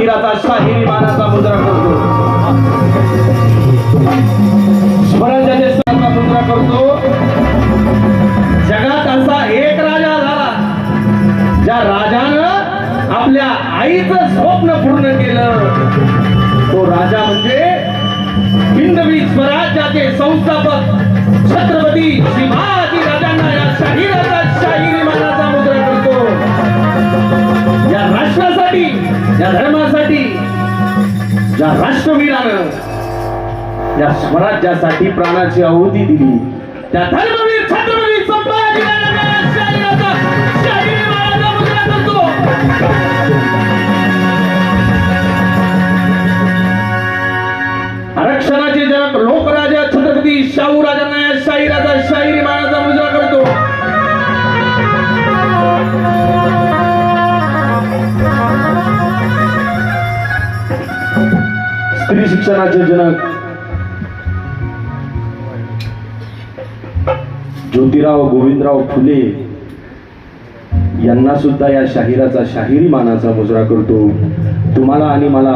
शाहिराचा शाहिरी मानाचा मुद्रा करतो. स्वराज्याचे स्थानाचा मुद्रा करतो. जगात असा एक राजा झाला ज्या राजानं आपल्या आईचं स्वप्न पूर्ण केलं. तो राजा म्हणजे हिंदवी स्वराज्याचे संस्थापक छत्रपती शिवाजी राजांना या शाहिराचा शाहिरी मानाचा मुद्रा करतो. या राष्ट्रासाठी, या धर्मासाठी, या राष्ट्रवीरानं या स्वराज्यासाठी प्राणाची आहुती दिली त्या धर्मवीर छत्रपती संभाजी राजांना या शाहिराचा शाहिरी मानाचा मुद्रा करतो. आरक्षणाचे जनक लोकराजा छत्रपती शाहू राजांना या शाहिराचा शाहिरी मानाचा मुद्रा करतो. स्त्री शिक्षणाचे जनक ज्योतिराव गोविंदराव फुले यांना सुद्धा या शाहिराचा शाहिरी मानाचा मुजरा करतो. तुम्हाला आणि मला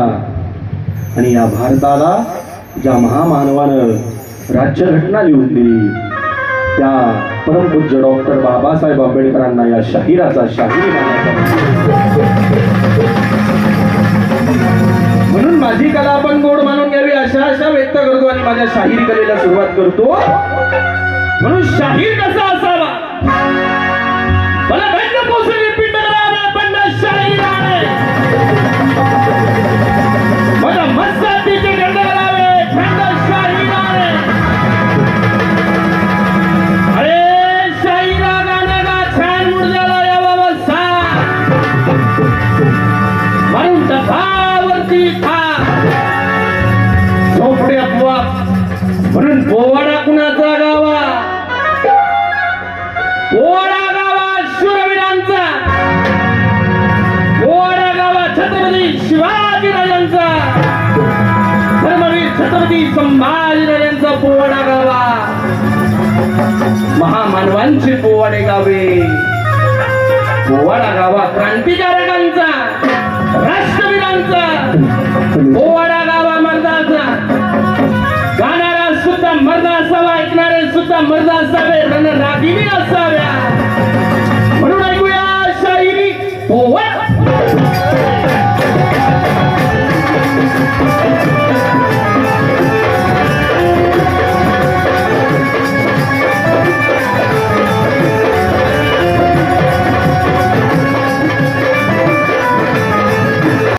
आणि या भारताला ज्या महामानवानं राज्यघटना लिहून दिली त्या परमपूज्य डॉक्टर बाबासाहेब आंबेडकरांना या शाहिराचा शाहिरी मानाचा. म्हणून माझी कला आपण गोड मानून घ्यावी अशा आशा व्यक्त करतो आणि माझ्या शाहिरी कलेला सुरुवात करतो. म्हणून शाहीर कसा असावा मला बंद पोसली पिंड करावे बंद शाहीर आहे माझ्या मस्तातीचे गंध करावे बंद शाहीर आहे. अरे शाहिरा गाणं गा छान मूड झाला या बाबा सा म्हणून डफावरती खा झोपडे अपवा म्हणून पोवाडा कुणाचा गावा पोवाडा गावा शूरवीरांचा पोवाडा गावा छत्रपती शिवाजी राजांचा धर्मवीर छत्रपती संभाजी राजांचा पोवाडा गावा महामानवांचे पोवाडे गावे पोवाडा गावा क्रांतिकारकांचा